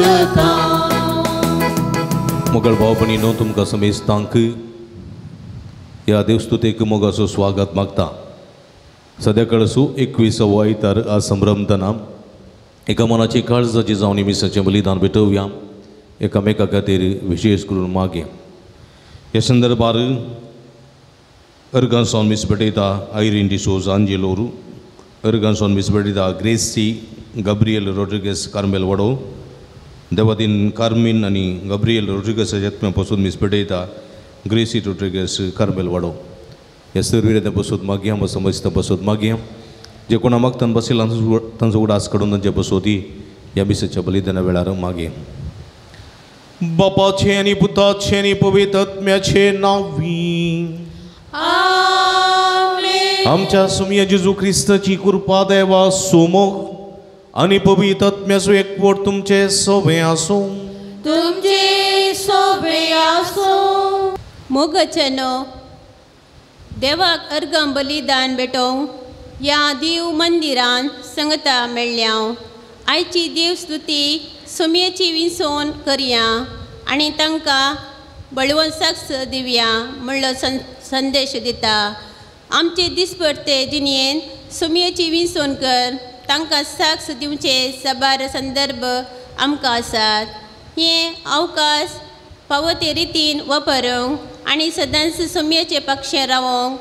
सकता मोगल भाव भयणींनो तुमकां समेस्तांक ह्या देवस्तुतेक मोगाचो स्वागत मागता। सद्या सू 21वा इतार आज संभ्रमतना एका मनाची काळजाची जावन निमिसाचें बलिदान भेटोवया, एकामेका खातीर विशेष करून मागया। ह्या संदर्भार अर्गांसोन मिस भेटयता आयरीन डिसोज आंजेलोरू, अर्गांसोन मिस भेटयता ग्रेसी गब्रियल रोड्रिगेस कार्मेल वडो, देवादीन कार्मिन आनी गब्रियल रोड्रिगेस जत्म्या पासून मिस भेटयता ग्रेसी रोड्रिगेस कार्मेल वडो। ह्या सर्व बसोत मागया, समस्त बसोत मागया। जे कोणा मागतान बसयला तांचो उडास काडून तांचे बसोती ह्या मिसाच्या बलिदाना वेळार मागया। बापाचे आनी पुताचे आनी पवित्र आत्म्याचे नांवी आमेन। आमच्या सुमया जेजू ख्रिस्ताची कृपा देवा सोमोग आनी पवित्र आत्म्याचो एकवट तुमचे सोबे आसूं। तुमचे सोबे आसूं। मोगचनो देवाक अर्गम बलिदान भेटोवं ह्या देव मंदिरान संगता मेळ्ळ्या। आयची देवस्तुती सुमयेची विसोन करया आनी तांकां बळवंत साक्ष दिवया म्हणलो संदेश दिता। आमचे दिसपडते जिणेन सुमयेची विसोन कर, तांकां साक्ष दिवचे सबार संदर्भ आमकां आसात। हे अवकाश फावो ते रितीन वापरूंक आनी सदांच सुमयेचे पक्षां रावोंक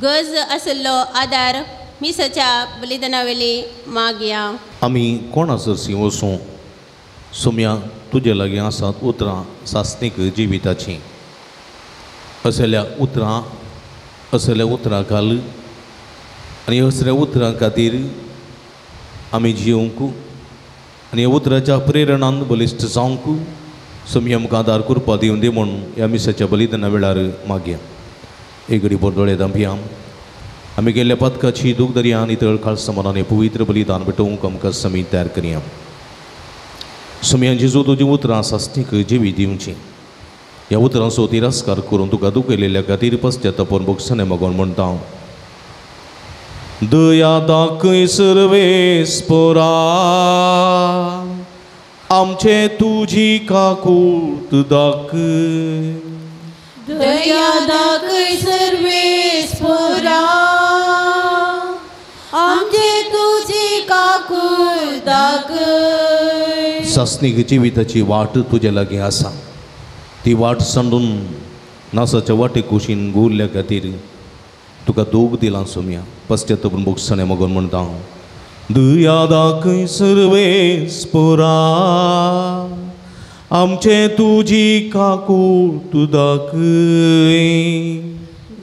गरज आसलो आदार मिसाच्या बलिदानावेली मागया। आमी कोणासरसी वचूं सुमया तुजे लागीं आसात उतरां सासणीक जिविताची असल्या उतरां घाल आनी असल्या उतरां खातीर आमी जिवंक आनी ह्या उतराच्या प्रेरणान बलिश्ट जावंक सुमया आमकां आदार करपा दिवन दी म्हूण ह्या मिसाच्या बलिदाना वेळार मागया। एक घडी बोरदोळे दांभिया। आमी गेल्ल्या पथकाची दूख दर्या नितळ खालसा मनाने पवित्र बलिदान भेटोवंक आमकां समी तयार करया। सुमया जेजू तुजी उतरां सासणीक जिवी दिवची। ह्या उतरांचो तिरस्कार करून तुका दुखयलेल्या खातीर पश्चातापोन भोगसणे मागोन म्हणटा। दया दाखय सर्वेस्परा आमचे तुजी काकूट दाखय। दया दाखय सर्वेस्परा आमचे तुजी काकूट दाखय। सासणीक जिविताची वाट तुजे लागीं आसा, ती वाट सांडून नासाच्या वाटे कुशीन गुरल्या खातीर तुका दोग दिला सुमया। पश्चातापून भोगसणे मागोन म्हणटा। दया दाखय सर्वेस्परा आमचे तुजी काकूट दाखय।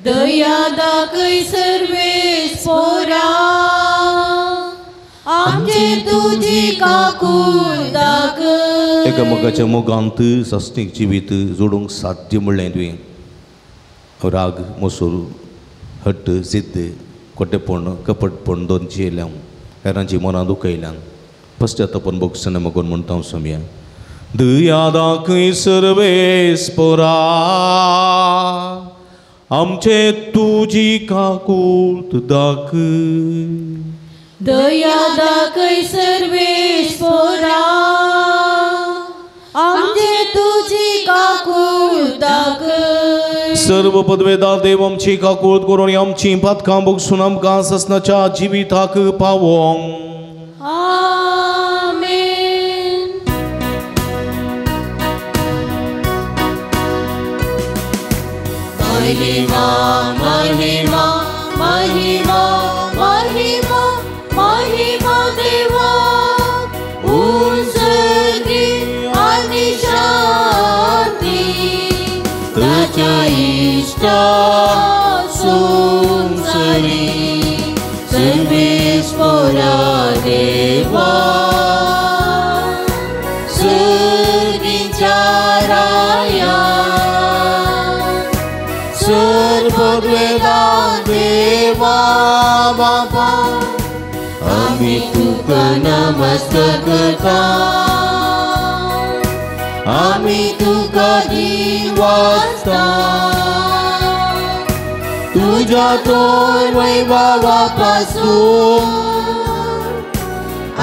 दया दाखय सर्वेस्परा आमचे तुजी काकूट दाखय। एकामेकाच्या मोगांत सासणीक जिवीत जोडूंक साध्य म्हणलें तुवें। राग मोसूर हट्ट जिद्द खोटेपण कपटपण दोनची येयल्या हेरांची मनां दुखयल्यान पश्चातापोन भोगसणे मागोन म्हणटा सुमया। दया दाखय सर्वेस्परा आमचे तुजी काकूट दाखय। दया दाखय सर्वेस्परा आमचे तुजी काकूट दाखय। सर्व पदवेदार देव आमची काकूट करून आमची पथकां भोगसून आमकां ससनाच्या जिविताक पावोंक। आमेन। महिमा महिमा महिमा महिमा महिमा देवा उंचगी आणि शांती तुझ्या इष्टा सुंदरी सर्वेस्परा देवा सर्वीच्या राया सर्ववेदा देवा बाबा आम्ही तुका नमस्कार करता। आम्ही तुका दिन वाचता तुझ्या तोर वैभवापासून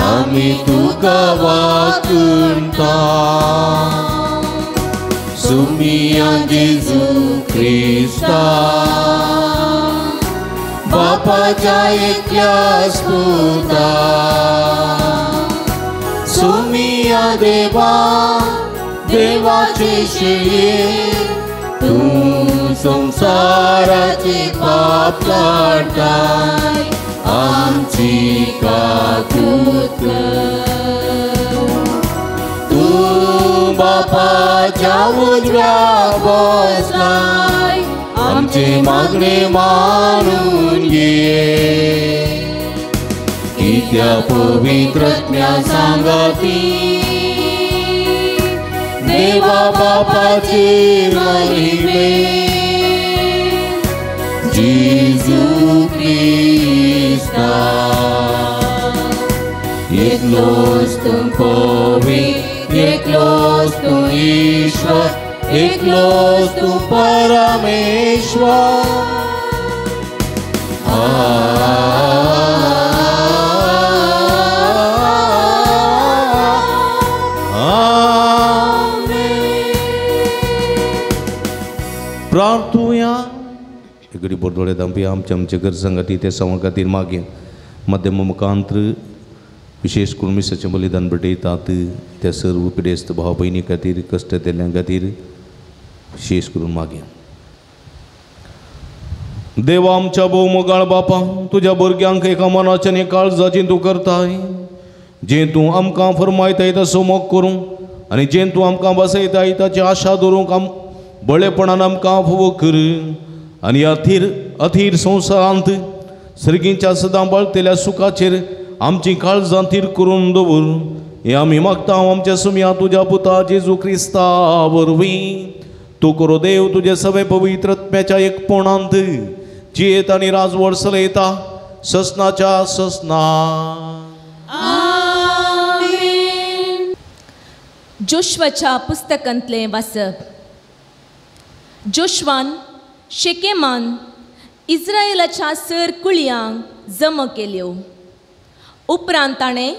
आमी तुका वाकुंता सुमिया जेजू क्रिस्ता बापाच्या एकल्या स्पुता सुमिया देवा देवाचे शेळे तूं संसाराचे पाप काढताय आमची काकूत तूं बापाच्या उजव्या बसलाय आमचे मागणे मानून घे कित्या पवित्रज्ञा सांगाती देवा बापाचे महिमे जेजू क्रिस्ता एकलोच तूं पवित्र एकलोच तूं ईश्वर एकलोच तूं परमेश्वर प्रार्थूया एकडी बोरदोळे दांपी आमच्या आमच्या गरजांखातीर ते सवा खातीर मागे मध्यम मुखांतर विशेष करून मिसाचें बलिदान भेटयतात त्या सर्व पिडेस्त भाव भयणी खातीर कश्ट तेल्या खातीर विशेष करून मागे देवा आमच्या भोव मोगाळ बापा तुज्या भुरग्यांक एका मनाच्यान एक काळजाची तूं करताय जें तूं आमकां फरमायताय तसो मोग करूं आनी जें तूं आमकां बसयताय ताची आशा दवरूंक बळेपणान आमकां फोव कर आनी अथीर संवसारांत सर्गीच्या सदां बळतेल्या सुखाचेर आमची काळजां थीर करून दवर हें आमी मागता आमच्या सुमया तुज्या पुता जेजू क्रिस्ता वरवीं तूं करो देव तुजे सगळे पवित्रत्म्याच्या एकपणांत जियेत आनी राजवट चलयता ससनाच्या ससना जोशवाच्या पुस्तकांतलें वाचप जोशवान शेकेमान इस्रायेलाच्या सर कुळयांक जम केल्यो उपरांत ताणें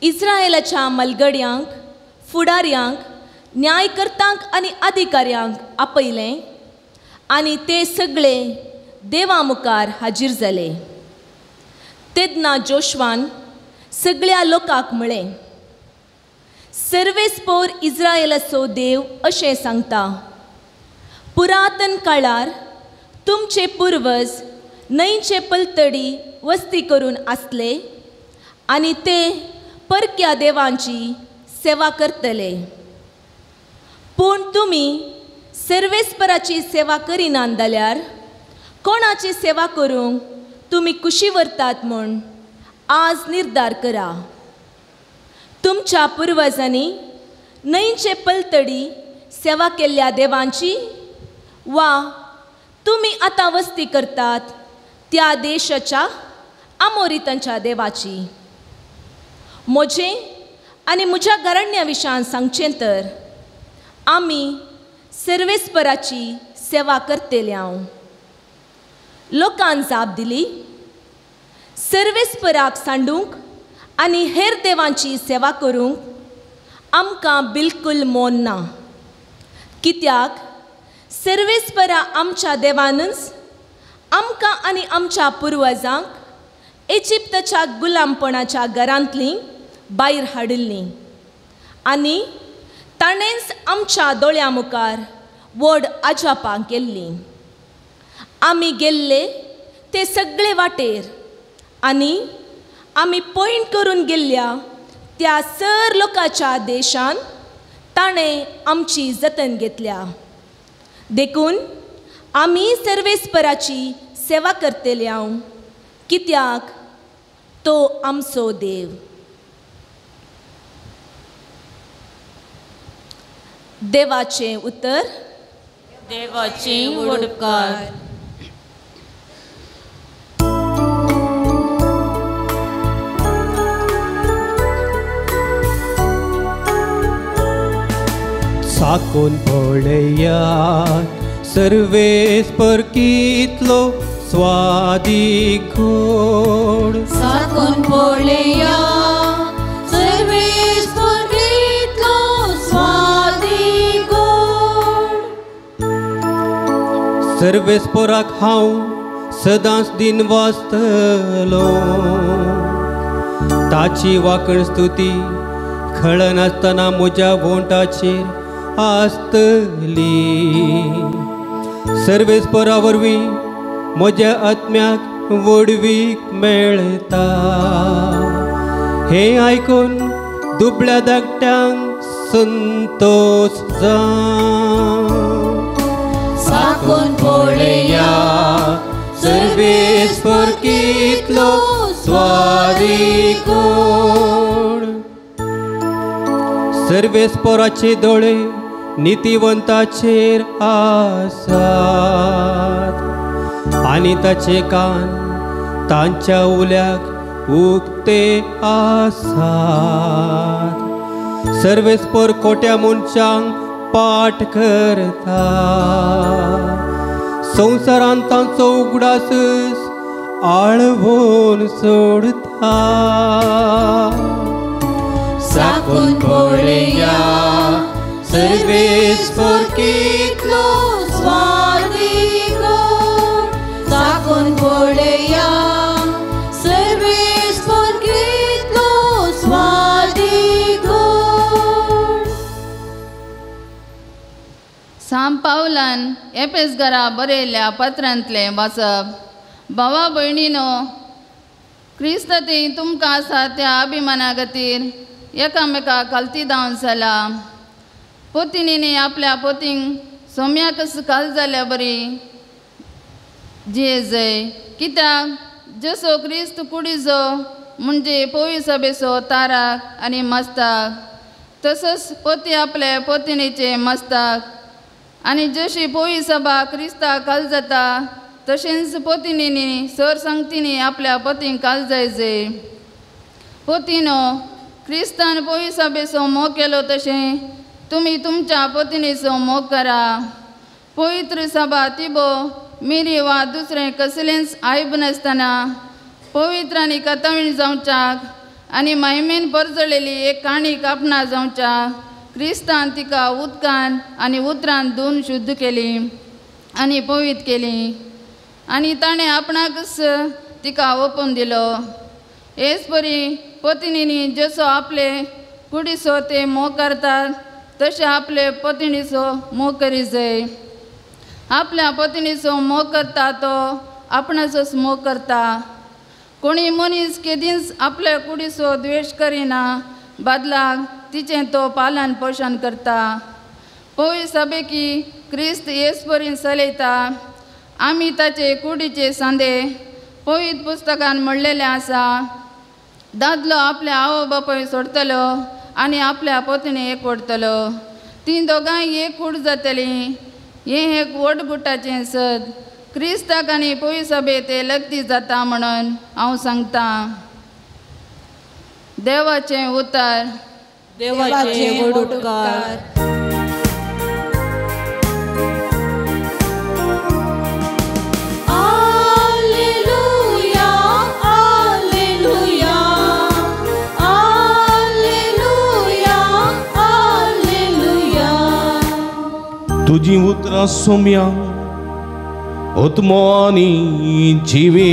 इस्रायेलाच्या मलगड्यांक फुडाऱ्यांक न्यायकर्त्यांक आनी अधिकाऱ्यांक आपयलें आनी ते सगळे देवा मुखार हाजीर जाले तेदना जोशवान सगळ्या लोकांक म्हळें सर्वेस्पोर इस्रायेलाचो देव अशें सांगता पुरातन काळार तुमचे पुर्वज न्हंयचे पलतडी वस्ती करून आसले आनी ते परक्या देवांची सेवा करतले पूण तुमी सर्वेस्पराची सेवा करिनात जाल्यार कोणाची सेवा करूंक तुमी कुशी व्हरतात म्हूण आज निर्धार करा तुमच्या पुर्वजांनी न्हंयचे पलतडी सेवा केल्ल्या देवांची वा तुमी आतां वस्ती करतात त्या देशाच्या आमोरितांच्या देवाची म्हजें आनी म्हज्या घराण्या विशयान सांगचें तर आमी सर्वेस्पराची सेवा करतले हांव लोकांन जाप दिली सर्वेस्पराक सांडूंक आनी हेर देवांची सेवा करूंक आमकां बिलकुल मोन ना कित्याक सर्वेस्परा आमच्या देवानच आमकां आनी आमच्या पुर्वजांक इजिप्तच्या गुलामपणाच्या घरांतलीं भायर हाडिल्लीं आनी ताणेंच आमच्या दोळ्यां मुखार व्हड आजापां केल्लीं आमी गेल्ले ते सगळे वाटेर आनी आमी पॉयंट करून गेल्ल्या त्या सर लोकांच्या देशान ताणें आमची जतन घेतल्या देखून आमी सर्वेस्पराची सेवा करतले हांव कित्याक तो आमचो देव देवाचें उतर देवाचें वडकार साकून पळयात सर्वेस्पर कितलो स्वादीक गोड साकून पळयात सर्वेस्पराक हांव सदांच दिन वाचतलो, ताची वाकण स्तुती खळ नासतना म्हज्या वोंटाचेर आसतली. सर्वेस्परा वरवीं म्हज्या आत्म्याक वडवीक मेळटा. हें आयकून दुबळ्या धाकट्यांक संतोष साकून पळया सर्वेस्पर कितलो स्वारी कोण. सर्वेस्पराचे दोळे नितीवंताचेर आसात आनी ताचे कान तांच्या उल्याक उक्ते आसात. सर्वेस्पर खोट्या मनशांक पाठ करता, संवसारांत तांचो उगडास आळवून सोडता. साकून पळया सर्वेस्पर कितलो स्वार्थी कोण. साकून पळया सर्वेस्पर कितलो स्वार्थी कोण. सांत पावलान एफेसकारा बरयल्ल्या पत्रांतलें वाचप. भावा भयणीनो, क्रिस्त ती तुमकां आसा त्या अभिमाना खातीर एकामेकाक कल्ती दावन चला. पोतिनींनी आपल्या पोतींक सोम्याक काल जाल्या बरी जियेजय. कित्याक जसो क्रिस्त कुडीचो म्हणजे पवी सभेचो ताराक आनी मस्ताक, तसोच पोती आपल्या पोतिनीचे मस्ताक. आनी जशी पवी सभा क्रिस्ताक काल जाता, तशेंच पोतिनींनी सरसंगतींनी आपल्या पोतींक काल जायजे. पोतीनो, क्रिस्तान पवी सभेचो मोग केलो तशें तुमी तुमच्या पोतिनीचो मोग करा. पवित्र सभा तिबो मिरी वा दुसरें कसलेंच आयब नासतना पवित्र आनी कथावीण जावच्याक आनी महिमेन परजळलेली एक काणीक आपणा जावच्याक क्रिस्तान तिका उदकान आनी उतरान धुवन शुद्ध केली आनी पवित्र केली. आनी ताणें आपणाकच तिका ओपून दिलो. हेच परी पोतिनींनी जसो आपले कुडीचो ते मोग करतात, तशें आपले पोतिणीचो मोग करी जाय. आपल्या पोतिणीचो मोग करता तो आपणाचोच मोग करता. कोणी मनीस केदींच आपल्या कुडीचो द्वेश करिना, बदलाक तिचें तो पालन पोशण करता. पवी सभेकी क्रिस्त येस परीन चलयता. आमी ताचे कुडीचे सांदे पवित्र पुस्तकान म्हणलेलें आसा, दादलो आपल्या आवय बापूय सोडतलो आनी आपल्या पोतणी एकवटतलो. तीं दोगांय एक कूड जातलीं. हें एक वटगुटाचें सद. क्रिस्ताक आनी पवी सभे ते लग्ती जाता म्हणून हांव सांगतां. देवाचें उतर. देवाचे वडुटकार. तुझी उतरां सोम्या आत्मो आनी जिवे,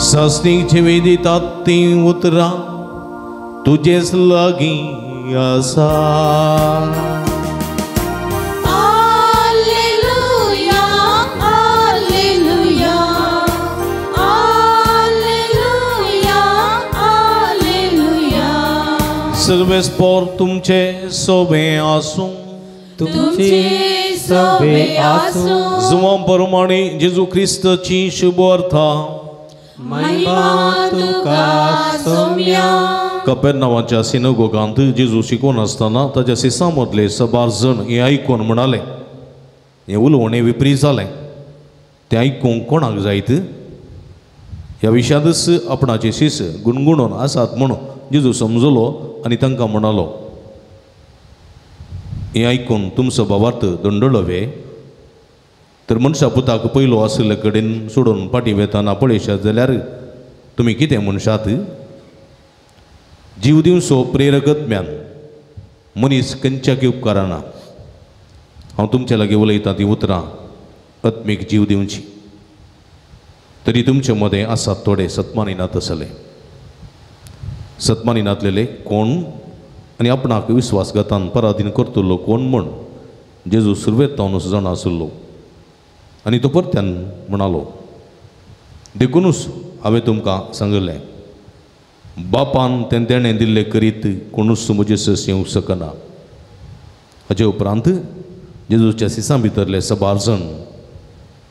सासणीक जिवे दितात तीं उतरां तुजेच लागीं आसा. सर्वेस्पर तुमचे सोबे आसूं. तुमचे सोबे आसूं. जुवा प्रमाणे जेजू क्रिस्ताची शुभ अर्था. महिमा तुका सोम्या. कपेरनावाच्या सिनगोगांत जेजू शिकोवन आसतना ताच्या सिसां मदले 12 जण हें आयकून म्हणाले, हें उलोवणें विपरीत जालें. तें आयकूंक कोणाक जायत? ह्या विशयादच आपणाचे शिस गुणगुणोवन आसात म्हणून जेजू समजलो आनी तांकां म्हणालो, हें आयकून तुमचो भावार्थ दंडळवे. तर मनशा पुताक पयलो आसले कडेन सोडून फाटीं वेताना पळयशात जाल्यार तुमी कितें म्हणशात? जीव दिवचो प्रेरक आत्म्यान मनीस खंयच्याकय उपकारना. हांव तुमचे लागीं उलयतां ती उतरां आत्मीक जीव दिवची. तरी तुमचे मदें आसात थोडे सत्मानिनात आसले. सत्मानिनातलेले कोण आनी आपणाक विस्वासघातान पराधीन करतलो कोण म्हण जेजू सुरवेत जावन जाणा आसलो. आनी तो परत्यान म्हणालो, देखूनच हांवें तुमकां सांगलें, बापान तें तेणें दिल्लें करीत कोणूच म्हजेसस येवंक शकना. हाचे उपरांत जेजूच्या सिसां भितरले 12 जाण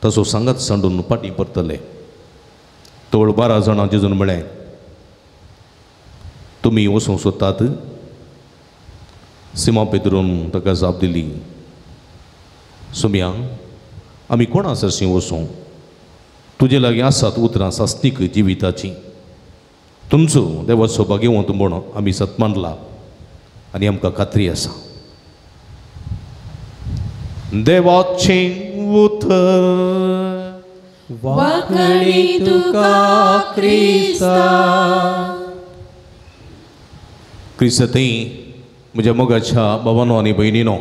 तसो सांगात सांडून फाटीं परतले. तवळ 12 जाणां जेजून म्हळें, तुमी वचूंक सोदतात? सिमा पेद्रून ताका जाप दिली, सुम्या, आमी कोणा सरशीं वचूं? तुजे लागीं आसात उतरां सास्तीक जिविताची. तुमचो देवाचो भाग्यवंत म्हूण आमी सत मानला आनी आमकां खात्री आसा. देवाचें उतर. वाखणी तुका क्रिस्ता. क्रिस्ती म्हज्या मोगाच्या भावांनो आनी भयणीनो,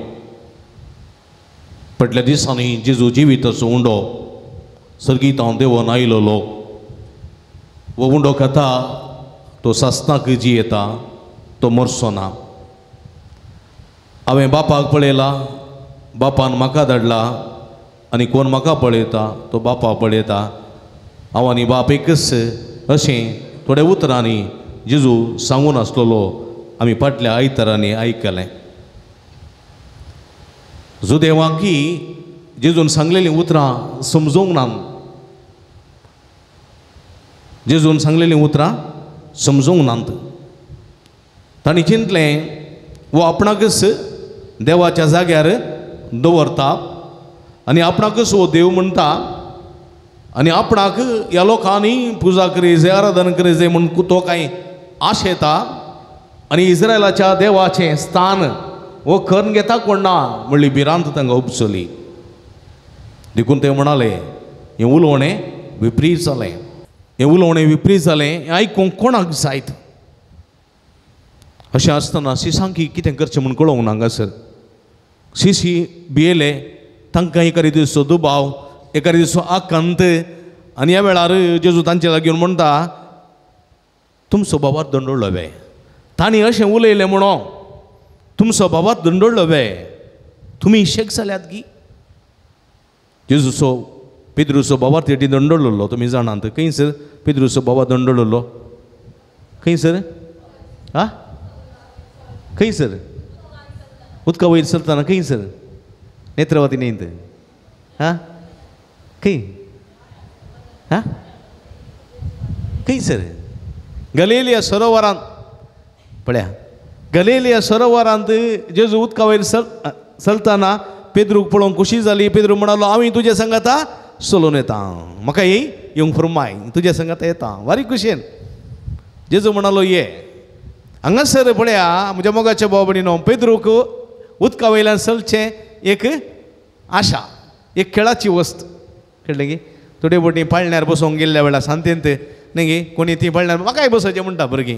फाटल्या दिसांनी जेजू जिविताचो उंडो सर्गीतांव देवान आयलोलो. वो उंडो खाता तो सासनाक जियेता, तो मरचो ना. हांवें बापाक पळयला, बापान म्हाका धाडला, आनी कोण म्हाका पळयता तो बापा पळयता. हांव आनी बाप एकच अशें थोड्या उतरांनी जेजू सांगून आसलेलो आमी फाटल्या आयतारांनी आयकलें. देवाकी जेजून सांगलेलीं उतरां समजूंक ना. जेजून सांगलेलीं उतरां समजूंक नात. तांणी चिंतलें वो आपणाकच देवाच्या जाग्यार दवरता आनी आपणाकच वो देव म्हणटा आनी आपणाक ह्या लोकांनी पुजा करीजे आराधना करीजे म्हूण तो कांय आशेता आनी इस्रायलाच्या देवाचें स्थान वो खण घेता कोण ना म्हणली भिरांत तांकां उपसली. देखून ते म्हणाले हें उलोवणें विपरीत जालें. हें उलोवणें विपरीत जालें हें आयकूंक कोणाक जायत. अशें आसतना सिसांकी कितें करचें म्हूण कळोवंक ना हांगासर. सिसी भियेले, तांकां एकादी दिसचो दुबाव, एकादी दिसचो आकांत. आनी ह्या वेळार जेजू तांचे लागीं म्हणटा, तुमचो बाबा दंडोळ्ळो वे. तांणी अशें उलयलें म्हणो तुमचो बाबा दंडोळ्ळो वे, तुमी शेक जाल्यात गी. जेजूचो पेद्रूचो बाबा तेटी दंडोळ्ळो तुमी जाणात. खंयसर पेद्रूचो बाबा दंडोळ्ळो? खंयसर? आ खंयसर? उदका वयर चलतना खंयसर? नेत्रवती न्हंयत. हां खंय? हां खंयसर? गलिलिया सरोवरांत. पळया, गलिलिया सरोवरांत जेजू उदका वयर चलतना पेद्रूक पळोवन खुशी जाली. पेद्रू म्हणालो, हांव तुजे सांगाता चलोवन येता, म्हाका येवंक फुरमाय, तुजे सांगाता येता. वारी खुशेन जेजू म्हणालो ये. हांगासर पळया म्हज्या मोगाच्या भाव भयणीनो, पेद्रूक उदका वयल्यान चलचें एक आशा, एक खेळाची वस्त. कळ्ळें गे? थोडे फावटी पाळण्यार बसोवंक गेल्ल्या वेळार सांतेंत न्ही गे, कोणी ती पाळण्यार म्हाकाय बसोवचें म्हणटा भुरगीं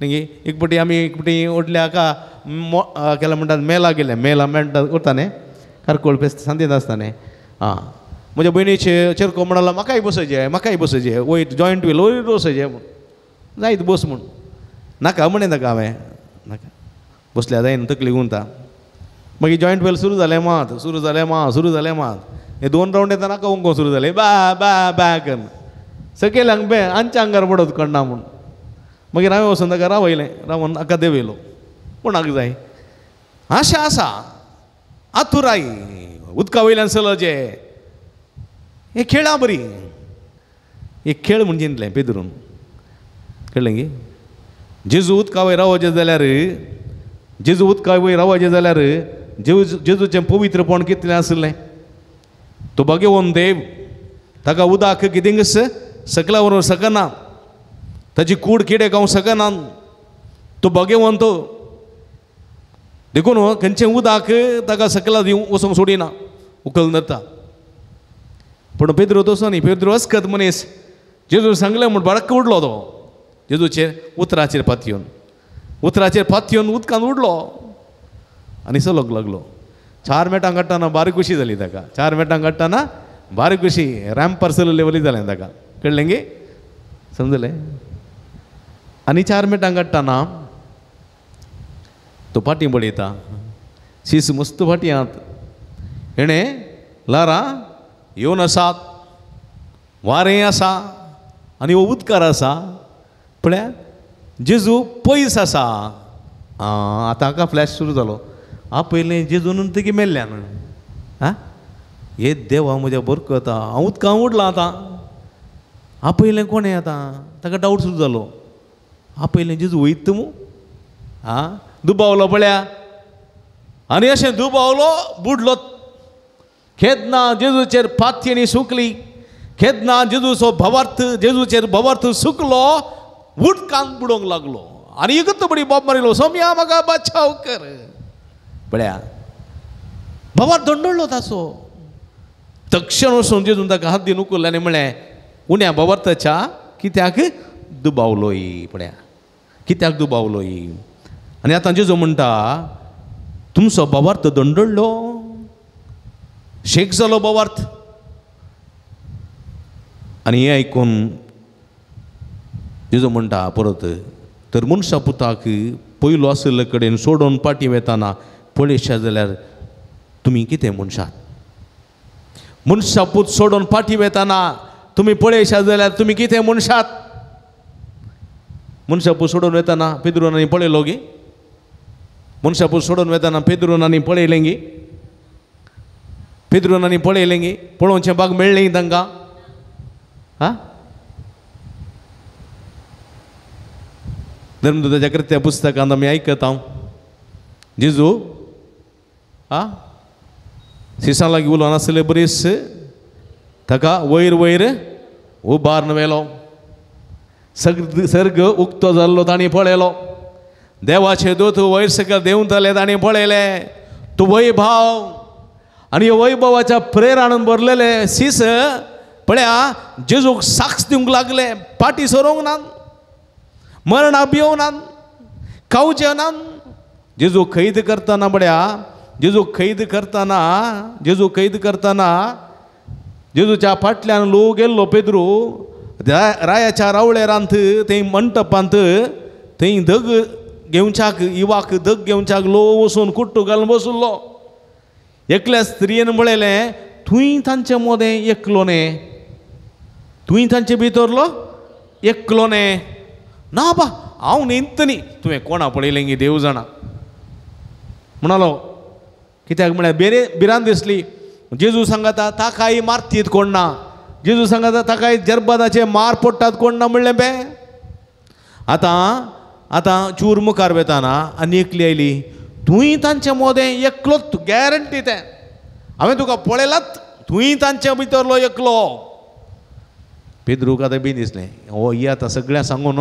न्ही गे. एक फावटी आमी एक फावटी ओडल्या हाका केला म्हणटात मेला गेले. मेला म्हणटा करता न्ही, कारकोळ फेस्त सांतेंत आसता न्ही. आं म्हज्या भयणीचे चेरको म्हणलो म्हाकाय बसोवचें, म्हाकाय बसोवचें, वयर जॉयंट व्हील वयर बसोवचें म्हूण. जायत बस म्हूण. नाका म्हणें ताका हांवें, नाका बसल्या जायना तकली गुंता. मागीर जॉयंट व्हील सुरू जालें मात, सुरू जालें मात. हे 2 रावंड येता नाका वंको सुरू जालें, बा बा बा करून सकयल्यांक बे आमच्या आंगार पडत कळना म्हूण. मागीर हांवें वचून ताका रावयलें, रावन हाका देवयलो. कोणाक जाय? आशा आसा, आतुराई, उदका वयल्यान चलचें. हे खेळा बरी, एक खेळ म्हूण चिंतलें पेद्रून. कळ्ळें गे? जेजू उदका वयर रावचें जाल्यार, जेजू उदका वयर रावचें जाल्यार जेजूचें पवित्रपण कितलें आसलें. तो भाग्यवंत देव, ताका उदक कितें सकला व्हरूंक सकना, ताची कूड किडे खावंक सकना. तो भाग्यवंत, देखून खंयचें उदक ताका सकला दिवंक वचोंक सोडिना, उखल धरता. पूण पेद्रू तसो न्ही. पेद्रू अस्कत मनीस. जेजू सांगलें म्हूण बडक्क उडलो तो जेजूचेर उतराचेर पातयेवन. उतराचेर पातयेवन उदकांत उडलो आनी चलोंक लागलो. 4 मिनटां काडटाना बारीक खुशी जाली ताका 4 मिनटां काडटाना बारीक खुशी रॅम्प पार्सल लेवली जालें ताका कळ्ळें गे समजलें आनी 4 मिनटां काडटाना तो फाटी बडयता शीस मस्त फाटी आहात हेणें लारां येवन आसात वारें आसा आनी उदकार आसा पळया जेजू पयस आसा आतां हाका फ्लॅश सुरू जालो पयलें जेजून तेगे मेल्ल्यान हे देवा म्हज्या बरकत हांव उदकां उडलां आतां पयलें कोणें आतां ताका डावट सुरू जालो पयलें जेजू वयता मू दुबावलो पळया आनी अशें दुबावलो बुडलो खेदना जेजूचेर फातयेनी सुकली खेदना जेजूचो भवार्थ जेजूचेर भवार्थ सुकलो उदकांत बुडोवंक लागलो आनी एकच बडी बाब मारिलो सोम्या म्हाका बचाव कर पळया भवार्थ दंडळ्ळो ताचो तक्षण वचून जेजून ताका हात दिवन उखल्ले आनी म्हळें उण्या भवार्थाच्या कित्याक दुबावलोय पळया कित्याक दुबावलोय आनी आतां जेजू म्हणटा तुमचो भवार्थ दंडळ्ळो शेक जालो भवार्थ आनी हें आयकून जेजू म्हणटा परत तर मनशा पुताक पयलो आसले कडेन सोडून पाटी वेताना पळयशा जाल्यार तुमी कितें म्हणशात मनशा पूत सोडून पाटी वेताना तुमी पळयशा जाल्यार तुमी कितें म्हणशात मनशा पूत सोडून वेताना पेद्रोनांनी पळयलो गे मनशा पूत सोडून वेताना पेद्रोनांनी पळयलें गे पेद्रोनांनी पळयलें गे पळोवचें भाग मेळ्ळें तांकां धर्मदूताच्या कृत्या पुस्तकांत आमी आयकता जेजू शिसां लागीं उलोवन आसले बरीच ताका वयर वयर उबारून व्हेलो सर्ग उक्तो जाल्लो तांणी पळयलो देवाचे दूत वयर सकयल देंवतले तांणी पळयले तो वैभव आनी वैभवाच्या प्रेरान भरलेले शीस पळया जेजूक साक्ष दिवंक लागले पाटी सरोंक ना मरणा भियोनान खावचे नान जेजू खैद करतना पळया जेजू खैद करतना जेजूच्या फाटल्यान लोक गेल्लो पेद्रू रायाच्या रावळेरांत थंय मंटपांत थंय धग घेवच्याक इवाक धग घेवच्याक लो वचून कुट्टू घालून बसुल्लो एकल्या स्त्रियेन म्हळेलें तुंय तांचे मोदें एकलो न्हे तुंय तांचे भितरलो एकलो न्हे ना बा हांव न्हिदता न्ही तुवें कोणा पळयलें गे देव जाणा म्हणालो कित्याक म्हळ्यार भिरांत दिसली जेजू सांगता ताकाय मारतीत कोण ना जेजू सांगता ताकाय जरबादाचे मार पडटात कोण ना म्हणलें बे आतां चूर मुखार वेताना आनी एकली आयली तुंय तांचे मोदें एकलोच गॅरंटी तें हांवें तुका पळयलात तुंय तांचे भितरलो एकलो पेद्रूक आतां बी दिसलें हो ही आतां सगळ्यांक सांगून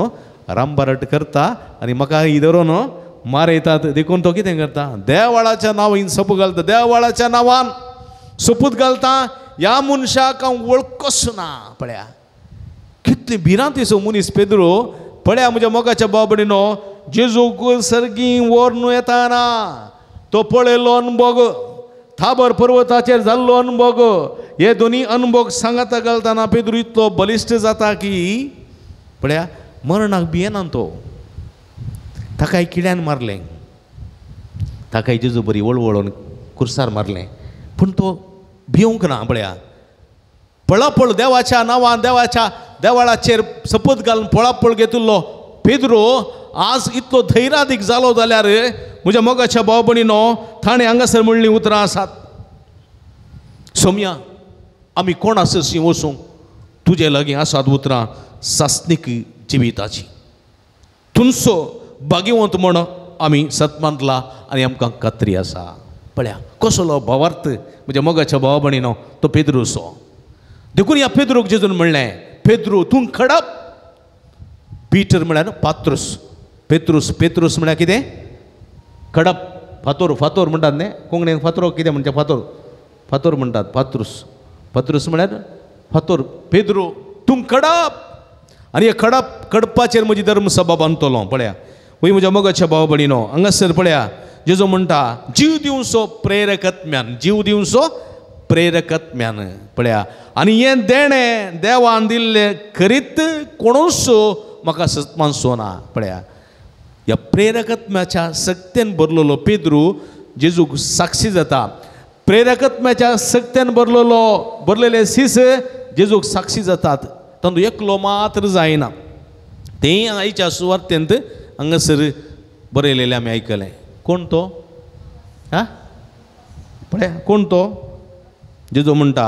रामबारट करता आनी म्हाका ही धरून मारयतात देखून तो कितें करता देवाळाच्या नांवान सपूत घालता देवाळाच्या नांवान सपूत घालता ह्या मनशाक हांव वळखच ना पळया कितले भिरांतीचो मनीस पेद्रू पळया म्हज्या मोगाच्या बाबडीनो जेजूक सर्गी व्हरून येताना तो पळयलो अनुभव थाबर पर्वताचेर जाल्लो अनुभव हे दोनी अनुभव सांगता घालतना पेद्रू इतलो बलिश्ट जाता की पळया मरणाक भियेना तो ताकाय किड्यान मारलें ताकाय जेजू बरी वळवळोन कुर्सार मारलें पूण तो भिवंक ना पळया पळापळ देवाच्या नांवान देवाच्या देवाळाचेर सपत घालून पळापळ घेतिल्लो पेद्रू आज इतलो धैर्यादीक जालो जाल्यार म्हज्या मोगाच्या भाव भयणीनो ताणें हांगासर म्हणलीं उतरां आसात सोम्या आमी कोण आसशी वचूं तुजे लागीं आसात उतरां सासनीक जिविताची तुमचो भाग्यवंत म्हण आमी सतमांतला आनी आमकां खात्री आसा पळया कसलो भावार्थ म्हज्या मोगाच्या भाव भयणीनो तो पेद्रूचो देखून ह्या पेद्रूक जेजून म्हणलें पेद्रू तूं खडप पिटर म्हळ्यार पात्रूस पेत्रूस म्हळ्यार कितें खडप फातोर म्हणटात न्ही कोंकणीन फातोर कितें म्हणटा फातोर म्हणटात पात्रूस म्हळ्यार फातोर पेद्रू तूं खडप आनी हे खडपाचेर म्हजी धर्मसभा बांदतलो पळया वय म्हज्या मोगाच्या भाव भयणीनो हांगासर पळया जेजो म्हणटा जीव दिवचो प्रेरकत्म्यान, जीव दिवचो प्रेरकत्म्यान पळया. आनी हें देणें देवान दिल्लें खरीत कोणूच म्हाका सत्मानसो ना पळया. ह्या प्रेरकत्म्याच्या सक्तेन बरलेलो पेद्रू जेजूक साक्षी जाता. प्रेरकत्म्याच्या सक्तेन बरलेले सीस जेजूक साक्षी जातात. तातूंत एकलो मात्र जायना. तेंय आयच्या सुवार्थेंत हांगासर बरयलेलें आमी आयकलें. कोण तो? हा पळया कोण तो? जेजो म्हणटा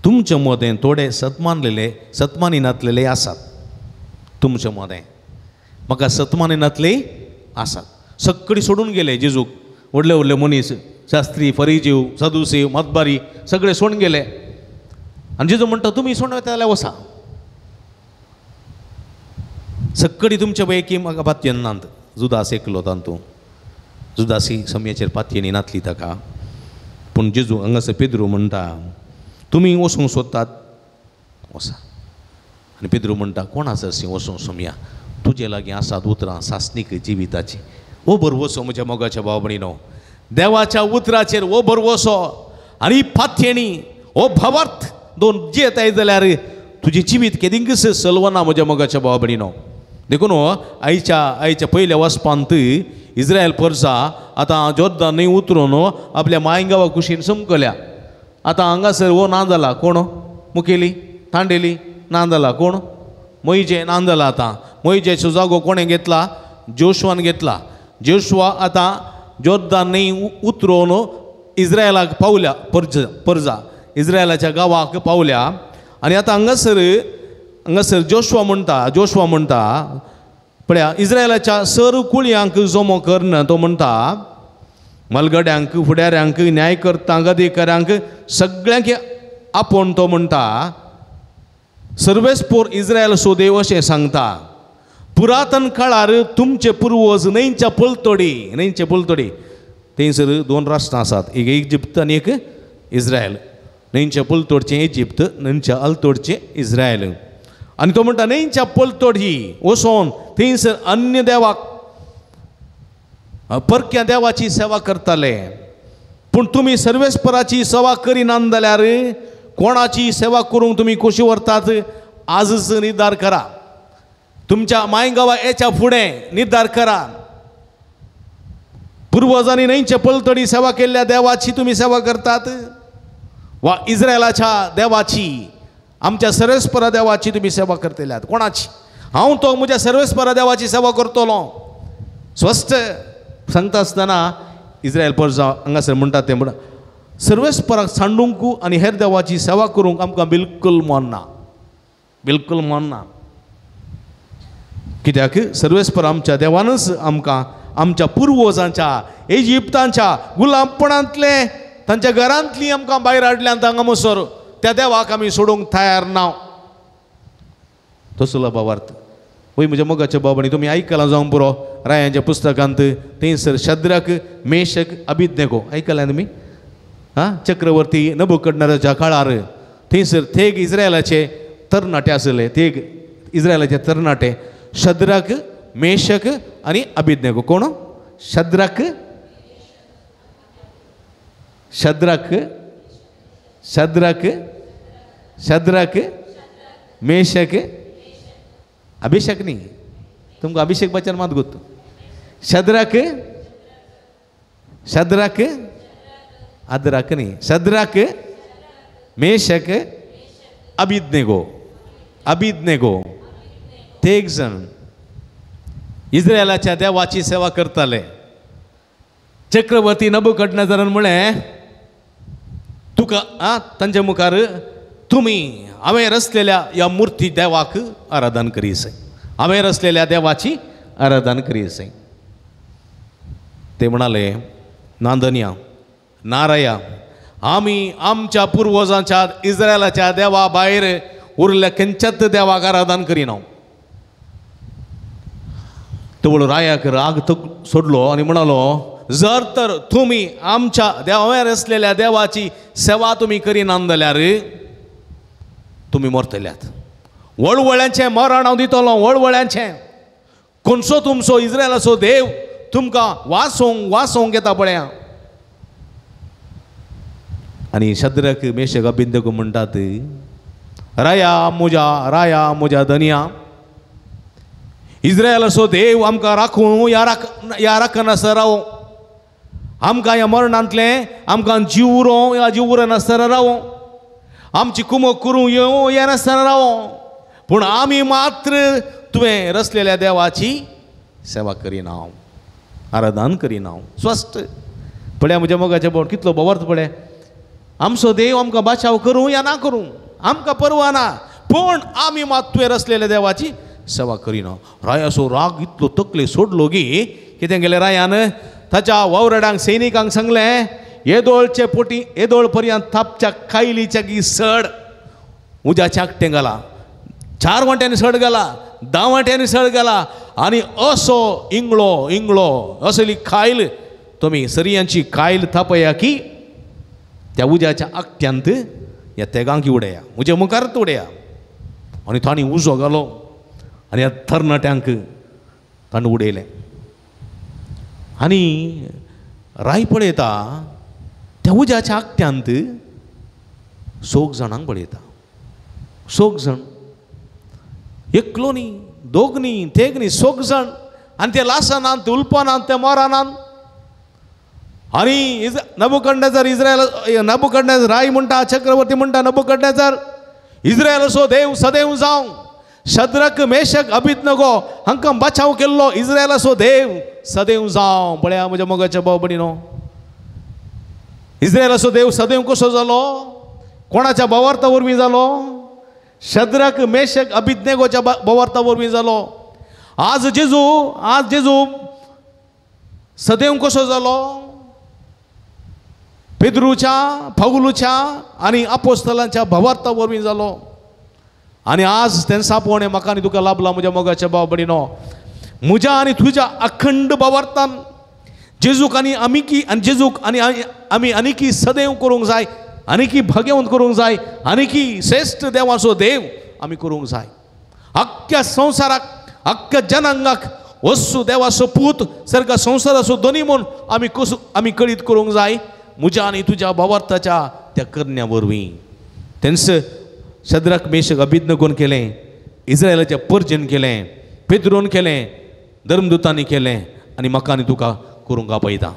तुमचे मदें थोडे सत्मानिनातलेले आसात. तुमचे मदें म्हाका सत्मानिनातले आसात. सगळीं सोडून गेले जेजूक. व्हडले व्हडले मनीस, शास्त्री, फरीजीव, सदुसीव, मतबारी सगळे सोडून गेले. आनी जेजू म्हणटा तुमी सोडून वता जाल्यार वसा. सगळीं तुमचे पैकी म्हाका पातयेन नात. जुदास एकलो तांतूं. जुदासी समयाचेर पातयेनी नातली ताका. पूण जेजू हांगासर पेद्रू म्हणटा तुमी वचूंक सोदतात वसा. आनी पेद्रू म्हणटा कोण आसा सी वचूंक सोमया? तुजे लागीं आसात उतरां सासणीक जिविताची. वो बरवसो म्हज्या मोगाच्या भाव भयणीनो, देवाच्या उतराचेर वो बरवसो आनी पातयेनी हो भावार्थ दोन जियेताय जाल्यार तुजें जिवीत केदींकच सलवना म्हज्या मोगाच्या भाव भयणीनो. देखून आयच्या पयल्या वचपांत इस्रायल परसा आतां जोर्दान न्हंय उतरून आपल्या मायगांवा कुशीन समकल्या. आतां हांगासर हो ना जाला कोण? मुखेली तांडेली ना जाला कोण? मोइजे ना जाला. आतां मोइजेचो जागो कोणें घेतला? जोशुआन घेतला. जोशुआ आतां जोर्दान न्हंय उतरून इस्रायलाक पावल्या. परजा इस्रायलाच्या गांवाक पावल्या. आनी आतां हांगासर जोशुआ म्हणटा पळया इस्रायलाच्या सर कुळयांक जमो करना. तो म्हणटा मलगड्यांक, फुडाऱ्यांक, न्यायकर्त्यांक, अधिकाऱ्यांक सगळ्यांक आपोवन तो म्हणटा सर्वेस्पोर इस्रायल सोदेव अशें सांगता. पुरातन काळार तुमचे पुर्वज न्हंयच्या पलतडी थंयसर दोन राष्ट्रां आसात. एक इजिप्त आनी एक इस्रायल. न्हंयच्या पलतडचें इजिप्त, न्हंयच्या अल्तोडचें इस्रायल. आनी तो म्हणटा न्हंयच्या पलतडी वचोन थंयसर अन्य देवाक परक्या देवाची सेवा करताले. पूण तुमी सर्वेस्पराची सेवा करिनात जाल्यार कोणाची सेवा करूंक तुमी कशी व्हरतात? आजच निर्धार करा. तुमच्या मायगांवा हेच्या फुडें निर्धार करा. पुर्वजांनी न्हंयच्या पलतडी सेवा केल्ल्या देवाची तुमी सेवा करतात वा इस्रायलाच्या देवाची, आमच्या सर्वेस्परा देवाची तुमी सेवा करतल्यात? कोणाची? हांव तो म्हज्या सर्वेस्परा देवाची सेवा करतलो. स्वस्थ सांगता आसतना इस्रायल परजा हांगासर म्हणटा ते म्हणटा सर्वेस्पराक सांडूंक आनी हेर देवाची सेवा करूंक आमकां बिलकुल मन ना. कित्याक सर्वेस्पर आमच्या देवानच आमकां आमच्या पुर्वजांच्या इजिप्तांच्या गुलामपणांतले तांच्या घरांतली आमकां भायर हाडल्यान हांगा मसोर त्या देवाक आमी सोडूंक तयार ना. तसलो भावार्थ वय म्हज्या मोगाच्या बाबांनी तुमी आयकलां जावं पुरो रायांच्या पुस्तकांत थंयसर शद्रक, मेशक, अबिदनेगो आयकलां तुमी? चक्रवर्ती नबुकदनेझराच्या काळार थंयसर थेग इस्रायलाचे तरणाटे आसले. थेग इस्रायलाचे तरणाटे शद्रक, मेशक आनी अबिदनेगो. कोण? शद्रक मेशक अभिषेक न्ही. तुमकां अभिषेक बच्चन मात गोत्तू. शद्रक अद्रक न्ही. शद्रक, मेशक, अबिदनेगो तेग जण इस्रायलाच्या देवाची सेवा करताले. चक्रवर्ती नबुकदनेझरान म्हळें तुका तांच्या मुखार तुमी हांवें रचलेल्या ह्या मुर्ती देवाक आराधन करीसय. हांवें रचलेल्या देवाची आराधन करीसय. ते म्हणाले नांदन्या, नाराया, आमी आमच्या पुर्वजांच्या इस्रायलाच्या देवा भायर उरल्या खंयच्याच देवाक आराधन करिना. तवळ रायाक राग सोडलो आनी म्हणालो जर तर तुमी आमच्या हांवें रचलेल्या देवाची सेवा तुमी करिनात जाल्यार तुमी मरतल्यात. वळवळ्यांचें मरण हांव दितलो. वळवळ्यांचें. कोणसो तुमचो इस्रायलाचो देव तुमकां वासोंक येता पळया. आनी शद्रक मेशक अबेदनेगो म्हणटात, राया म्हज्या धन्या, इस्रायलाचो देव आमकां राखूं या राखनासतना रावो, आमकां ह्या मरणांतले आमकां जीव उरो या जीव उरनासतना रावो, आमची कुमक करूं ये नासतना रावो, पूण आमी मात्र तुवें रचलेल्या देवाची सेवा करिना, आराधन करिना. स्वस्थ पळया म्हज्या मोगाच्या बोट कितलो बवर्त पळय. आमचो देव आमकां बचाव करूं या ना करूं आमकां परवा ना, पूण आमी मात तुवें रचलेल्या देवाची सेवा करिना. रायाचो राग इतलो तकले सोडलो गी कितें केलें रायान, ताच्या वावरड्यांक सैनिकांक सांगलें, येदोळचे पोटी येदोळ पर्यंत थापच्या खायलीच्या गी सड उज्याच्या आकटें घाला, 4 वांट्यांनी सड घाला, 10 वांट्यांनी सड घाला, आनी असो इंगळो असली खायल तुमी सरयांची खायल थापया की त्या उज्याच्या आकट्यांत ह्या तेगांक उडया, उज्या मुखारच उडया. आनी तांणी उजो घालो आनी ह्या तरणाट्यांक तांणी उडयलें. आनी राय पळयता त्या उज्याच्या आकट्यांत 6 जाणांक पळयता. 6 जाण, एकलो न्ही, 2 न्ही, 3 न्ही, 6 जाण. आनी ते लासनांत उल्पनांत ते मोरानांत. आनी नबुकदनेझर राय म्हणटा, चक्रवर्ती म्हणटा, नबुकदनेझर इस्रायलाचो देव सदैव जावं, शद्रक मेशक अबेदनेगो हांकां बचाव केल्लो इस्रायलाचो देव सदैव जावं. पळया म्हज्या मोगाच्या भाव भयणीनो, इस्रायलाचो देव सदैव कसो जालो, कोणाच्या बवार्ता वरवीं जालो, शद्रक मेशक अबेदनेगोच्या बवार्ता वरवीं जालो. आज जेजू सदैव कसो जालो, पेद्रूच्या, पौलूच्या आनी आपोस्तलांच्या भवार्ता वरवीं जालो. आनी आज तें सापवणें म्हाका आनी तुका लाभलां म्हज्या मोगाच्या भाव भयणीनो. म्हज्या आनी तुज्या अखंड भवार्थान जेजूक आनी आमी आनीकी सदैव करूंक जाय, आनीकी भाग्यवंत करूंक जाय, आनीकी श्रेष्ठ देवाचो देव आमी करूंक जाय. अख्ख्या संवसाराक, अख्ख्या जनांगाक वस्सू देवाचो पूत सारका संवसाराचो दोनी म्हूण आमी कळीत करूंक जाय म्हज्या आनी तुज्या भावार्थाच्या त्या करण्या वरवीं. तेंच शद्रक मेशक अबेदनेगोन केलें, इस्रायलाच्या पर्जेन केलें, पेद्रोन केलें, धर्मदुतांनी केलें, आनी म्हाका आनी तुका करूंक आपयता.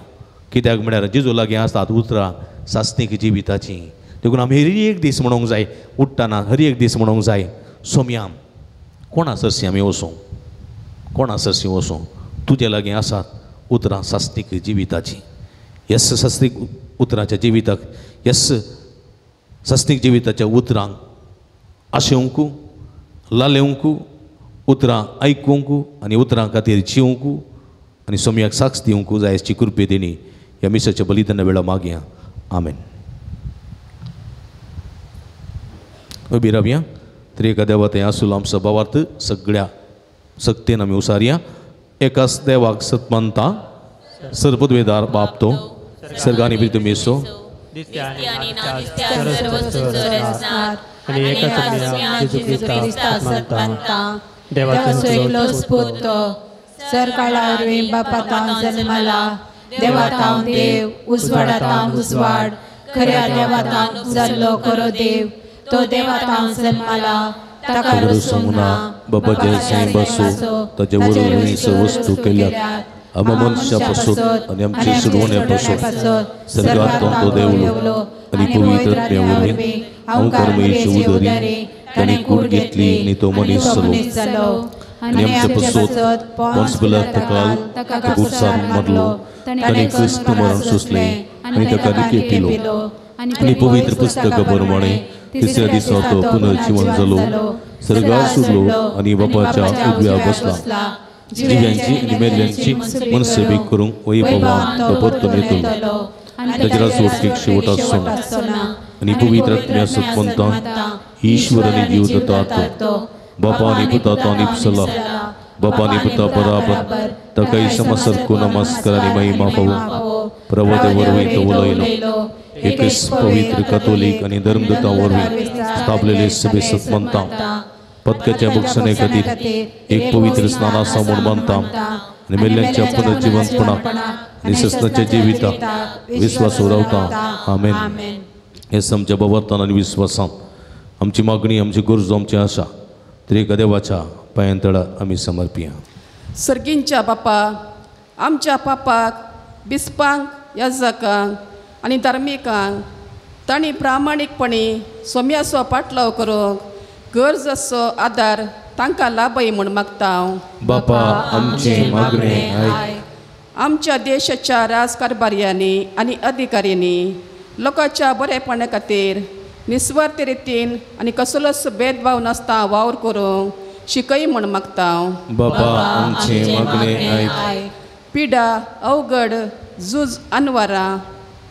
कित्याक म्हळ्यार जेजू लागीं आसतात उतरां सासणीक जिविताची. देखून आमी हर एक दीस म्हणूंक जाय, उठ्ठाना हर एक दीस म्हणूंक जाय, सोम्याम कोणा सरशी आमी वचूं, कोणा सरशी वचूं, तुजे लागीं आसात उतरां सासणीक जिविताची. यस सासणीक उतरांच्या जिविताक, यस सासणीक जिविताच्या उतरांक आशेवंकू, लालेवंकू, उतरां आयकूंक आनी उतरां खातीर जिवंकू आनी सोम्याक साक्ष दिवंकू जाय अशी कृपे देणी ह्या मिसाच्या बलिदाना वेळा मागया. आमेन. उबी रावया. तर एका देवातें आसूल आमचो भावार्थ सगळ्या सक्तीन आमी उसारया. एकाच देवाक सत मानता, सर्वपदवेदार बाप तो, सर्गांनी बी तुमी सो, आणि एकाच जेजू ख्रिस्ता मानता, देवाचो एकलो पूत तो, सरकाळावरवीं बापातां जल्माला, देवातां देव, उजवाडातां उजवाड, खऱ्या देवातां जाल्लो खरो देव, तो देवातां जल्माला, ताका रसूंक ना, बाबाच्या साईं बसो, ताचे वरवीं सर्व वस्तू केल्यात, आम मनशा पासून आनी आमचे सुरवण्या पासून सर्गांत तो देवलो आनी पवित्र आत्म्यावरवीं हांव कर्मयेची उदरी ताणी कूड घेतली आनी तो मनीस जालो आनी आमचे पासून पोंस पिलात ताका कुर्सार मारलो, ताणी क्रिस्त मरण सोंसलें आनी ताका निके पिलो आनी पवित्र पुस्तका प्रमाणे तिसऱ्या दिसा तो पुनर्जीवन जालो, सर्गार सुरलो आनी बापाच्या उजव्या बसला, जिव्यांची आनी मेल्ल्यांची मनसेबीक करूंक वैभवान तो परतून येतलो, ताच्या सोडकेक शेवट आसून आनी पवित्र आत्म्या सत्मंतान ईश्वर आनी जीव दतात, बापा आनी पुता तो निपसला, बापा आनी पुता बराबर ताका समसरको नमस्कार आनी महिमा पावो, प्रभुते वरवीं तो उलयलो, एकच पवित्र कॅथोलीक आनी धर्मदुतां वरवीं स्थापलेले सभे सत्मंतां पदकाच्या भक्षणे खातीर एक पवित्र स्नान आसा म्हूण मानता आनी मेल्ल्यांच्या पुनर्जिवंतपणाक आनी ससनाच्या जिविताक विस्वास उरवता. आमेन. हे आमच्या बवरतान आनी विस्वासान आमची मागणी, आमची गरजो, आमची आशा त्रिएका देवाच्या पांयांतळा आमी समर्पिया. सर्गींच्या बापा, आमच्या पापाक, बिस्पांक, याजकांक आनी धार्मिकांक तांणी प्रामाणीकपणी सोम्याचो पाटलाव करूंक गरज असो आदार तांकां लाभय म्हूण मागता. बापा, आमची मागणी आयक. आमच्या देशाच्या राजकारभाऱ्यांनी आनी अधिकाऱ्यांनी लोकांच्या बरेपणा खातीर निस्वार्थ रितीन आनी कसलोच भेदभाव नासता वावर करूंक शिकय म्हूण मागता. बापा, आमची मागणी आयक. पिडा, अवघड, झूज आनवारां,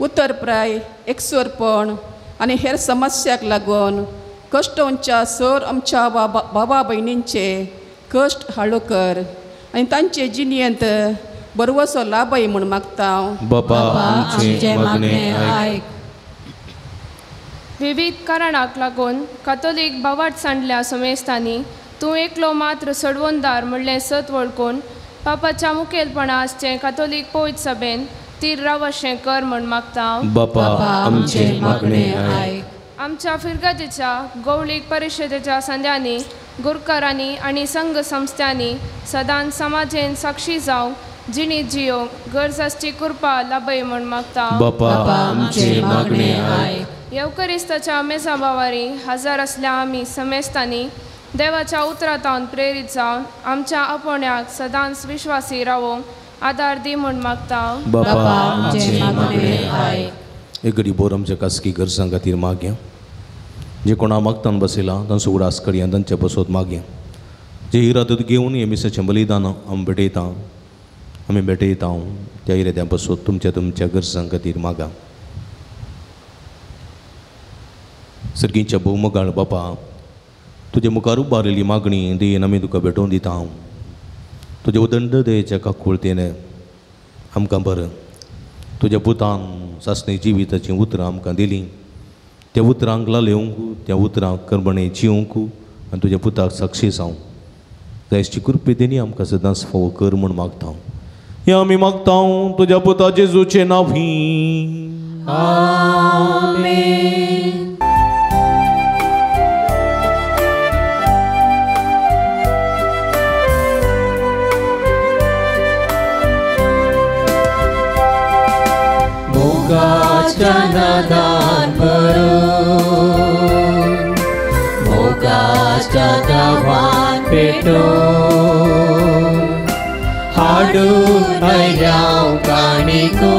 उतरप्राय, एकसुरपण आनी हेर समस्याक लागून कश्टांच्या सर आमच्या भावा भयणींचे कश्ट हाळू कर आनी तांचे जिणेंत बरवसो लाभय म्हूण मागता. बापा, आमची मागणी आयक. विविध कारणाक लागून कातोलीक बावाट सांडल्या समेस्तांनी तूं एकलो मात्र सडवंदार म्हणलें सत वळखून पापाच्या मुखेलपणा आसचें कातोलीक पवित्र सभेन तीर रावशें कर म्हूण मागता. बापा, आमची मागणी आयक. आमच्या फिरगतीच्या गवळीक परिशदेच्या संध्यांनी गुरकारांनी आनी संघ संस्थांनी सदांच समाजेन साक्षी जावंक जिणी जियोंक गरज आसची कृपा लाभय म्हूण मागता. बापा, आमची मागणी आयक. येवकरिस्ताच्या मेजा बावारी हजार असल्या आमी समेस्तांनी देवाच्या उतरांतावन प्रेरीत जावन आमच्या आपोण्याक सदांच विश्वासी रावोंक आदार दी म्हूण मागता. बापा, आमची मागणी आयक. एक घडी बोर आमच्या खासगी गरजां खातीर मागया. जे कोणा मागतान बसयला तांचो उडास करया, तांच्या बसोत मागया. जे इरादत घेवन हे मिसाचें बलिदान आमी भेटयता त्या इराद्या बसोत तुमच्या गरजां खातीर मागा. सर्गीच्या भोवमोगाळ बापा, तुजे मुखार उबारिल्ली मागणी देन आमी तुका भेटोवन दिता. तुजे उदंड दयेच्या काकूळतेन आमकां बर. तुज्या पुतान सासणी जिविताचीं उतरां आमकां दिलीं. त्या उतरांक लालेवंक, त्या उतरांक कर्मणे जिवंक आनी तुज्या पुताक साक्षी जावंक जायची कृपेदेनी आमकां सदांच फोव कर म्हूण मागता. हे आमी मागता तुज्या पुता जेजूचे नांवी. आमेन. मोगाच्या नादान भरून, मोगाच्या दावान पेटोवन हाडून आयल्याव काणिको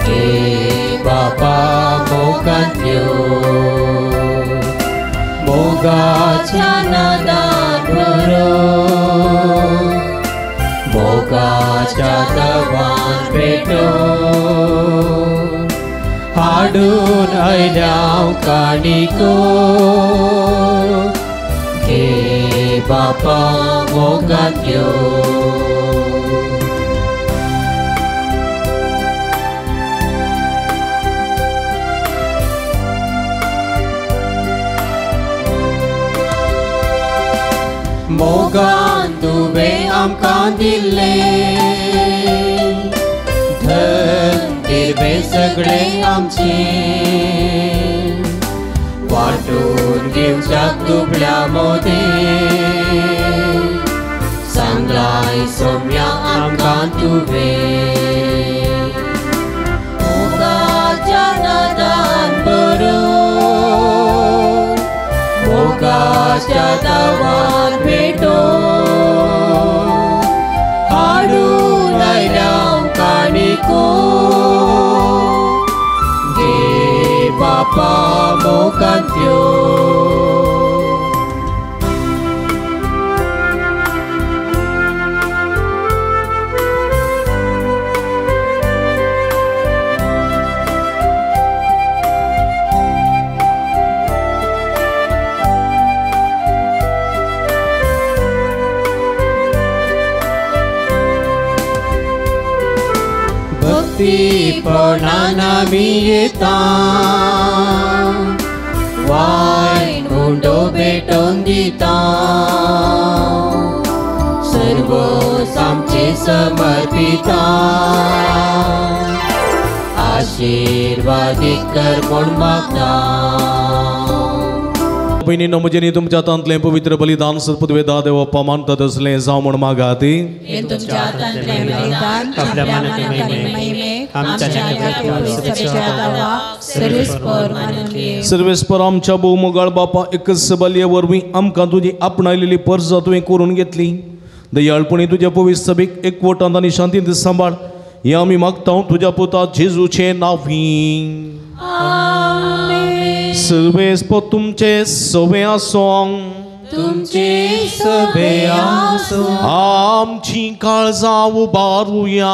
घे बापा मोगान यो. मोगाच्या नादान भरून, मोगाच्या दावान पेटोवन हाडून आयल्याव काणिको घे बापा मोगान यो. मोगान तुवें आमकां दिल्लें धन दिर्वें सगळें आमचें वाटून घेवच्याक दुबळ्या मोदें सांगलाय सोम्या आमकां तुवें. मोगाच्या नादान भरून, मोगाच्या दावान भेटोवन हाडून आयल्याव काणिको घे बापा मोगान यो. भक्तीपणान आमी येता वायन हुंडो भेटोवन दिता. सर्व दिवस आमचे समर्पिता आशीर्वादीत कर म्हूण मागता पयलीं नमजेनी तुमच्या हातांतलें पवित्र बलिदान सत्पदवेदा देवप्पा मानता तसलें जावं म्हूण मागाती हे तुमच्या हातांतलें बलिदान आपल्या मनांतल्या महिमेक आमच्या पवित्रतेच्या गावाक सर्वेस्पर मानून घे सर्वेस्पर आमच्या भोवमोगाळ बापा एकच बलये वरवीं आमकां तुजी आपणायलेली परजा तुवें करून घेतली दयाळपणी तुज्या पवित्र सभेक एकवटांत आनी शांतींत सांबाळ हें आमी मागता तुज्या पुता जेजूचे नांवीं सर्वेस्पर तुमचे सवे आसों तुमचे सभे आसो आमची काळजां उबारुया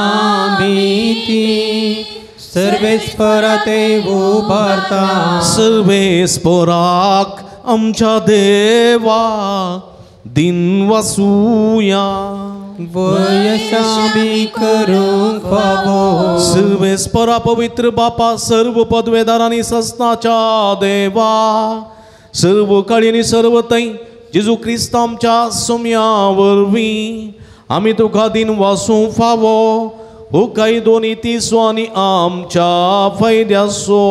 आमी ती सर्वेस्पराते उबारता सर्वेस्पराक आमच्या देवा दिन वासुया वयशाबी करूंक फावो सर्वेस्परा पवित्र बापा सर्व पदवेदार आनी सस्नाच्या देवा सर्व काळी आनी सर्व तै जेजू क्रिस्त आमच्या सोम्या वरवीं आमी तुका दिन वासूंक फावो हो काही दोनी तिसो आनी आमच्या फायद्याचो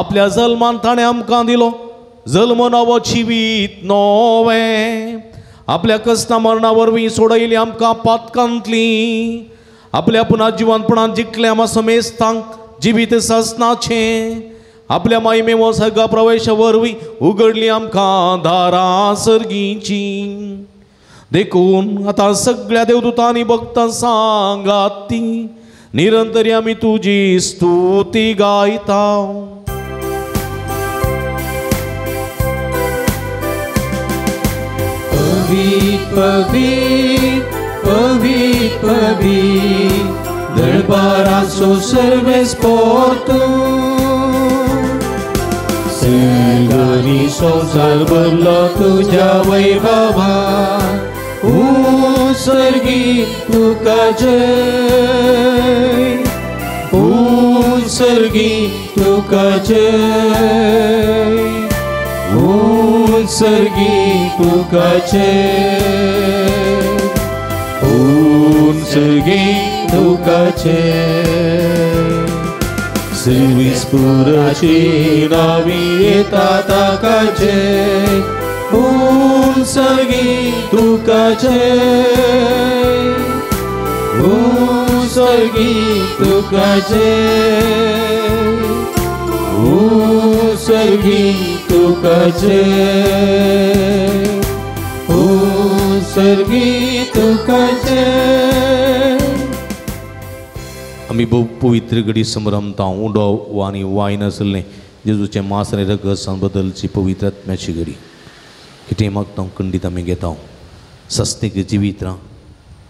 आपल्या जल्मान ताणें आमकां दिलो जल्म नवो जिवीत नोवें आपल्या कस्ता मरणा वरवीं सोडयली आमकां पातकांतली आपल्या पुना जिवंतपणान जिखले आमा समेस्तांक जिवीत सासनाचें आपल्या मायमे वो सगळा प्रवेश वरवीं उगडली आमकां दारां सर्गीची देखून आतां सगळ्या देवदूतांनी भक्तां सांगात ती निरंतरी आमी तुजी स्तुती गायता पवित्र पवित्र पवित्र पवित्र दरबाराचो सर्वेस्पर सगळी संसार भरलो तुज्या वैभवान सर्गी तुका जय सर्गी तुका जय सर्गी तुका जय सर्गी तुका जय सर्वेस्पराची नावी येता ताका जय सर्गी तुका जय सर्गी तुका जय सर्गी तुका जय सर्गी तुका जय आमी पवित्र घडी समोर आमता उडो आनी वायन आसलें जेजूचें मांस आनी रगत बदलची पवित्र आत्म्याची घडी कितें मागता खंडीत आमी घेता सस्तेक जिवीत राव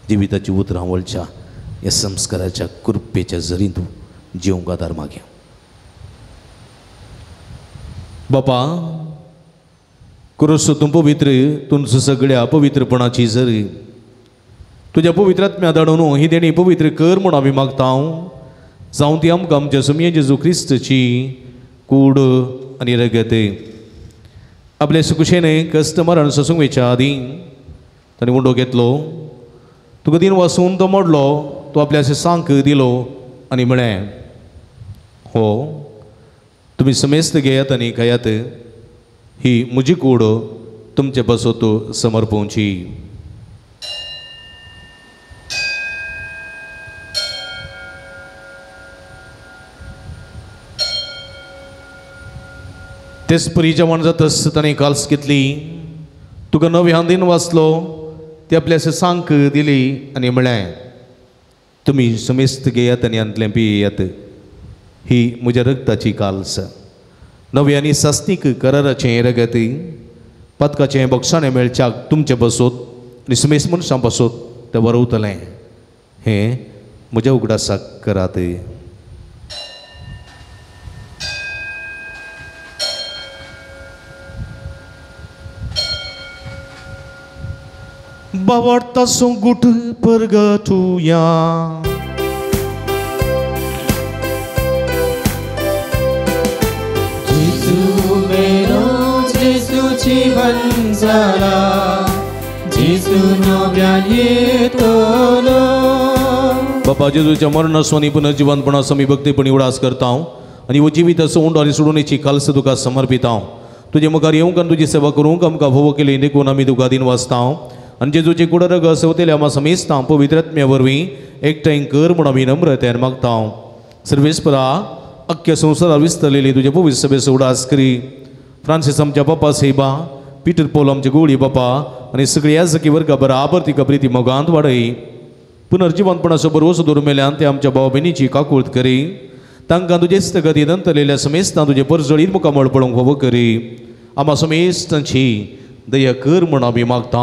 जिविताची उतरां वळच्या ह्या संस्काराच्या कृपेच्या जरीं तूं जिवंक आदार मागया बापा कुरस तूं पवित्र तुमचो सगळ्या पवित्रपणाची जरी तुज्या पवित्र आत्म्या धाडून ही देणी पवित्र कर म्हूण आमी मागता जावं ती आमकां आमच्या सुमये जेजू क्रिस्तची कूड आनी रगत आपल्या सुकुशेने कस्टमरान सोसूंक वेच्या आदी ताणें उंडो घेतलो तुका दिन वासून तो मोडलो तो आपल्या सांक दिलो आनी म्हळें हो तुमी समेस्त घेयात आनी खायात ही म्हजी कूड तुमचे बसत समर्पोवची तेच परी जेवण जातस ताणें काल्स घेतली तुका नवी हांदीन वाचलो ती आपल्या सांक दिली आनी म्हळें तुमी समेस्त घेयात आनी अंतलें पियेयात ही म्हज्या रगताची काल्स नवी आनी सास्तीक कराराचें रगत पदकाचें बक्षाणें मेळच्याक तुमचे बसत आनी समेस्त मनशां बसत तें वरवतलें हें म्हज्या उगडासाक करात Bawarta sunggut pergatuya Jesu meno Jesu जीवन जाला जेजू नव्यान येतलो. बापा जेजूच्या मरणास्वानी पुनर्जीवनपणास आमी भक्तीपणी उडास करता आनी हो जिवीत सोंड आनी सोडूनेची खालस तुका समर्पिता. तुजे मुखार येवंक आनी तुजी सेवा करूंक आमकां फोव केली देखून आमी तुका दिन वाचता आनी जेजूचे कुडरग सवतेले आमी समेजता पवित्रत्म्या वरवीं एकठांय कर म्हूण आमी नम्रतेन मागता. सर्वेस्परा अख्ख्या संवसारार विस्तरलेली तुजे पवित्र सभेस उडास करी. फ्रांसीस आमच्या बापा सेबा, पीटर पॉल आमचे गोळी बापा आनी सगळी याजकी वर्गा बराबर तिका प्रिती मोगांत वाडय. पुनर्जीवनपणाचो भरवसो दवरमेल्यान ते आमच्या भाव भयणीची काकूळट करी. तांकां तुजे गतीन अंतरलेल्या समेस्तां तुजे परजळीत मुखामळ पळोवंक फोव करी. आम्हा समेस्तांची दया कर म्हूण आमी मागता.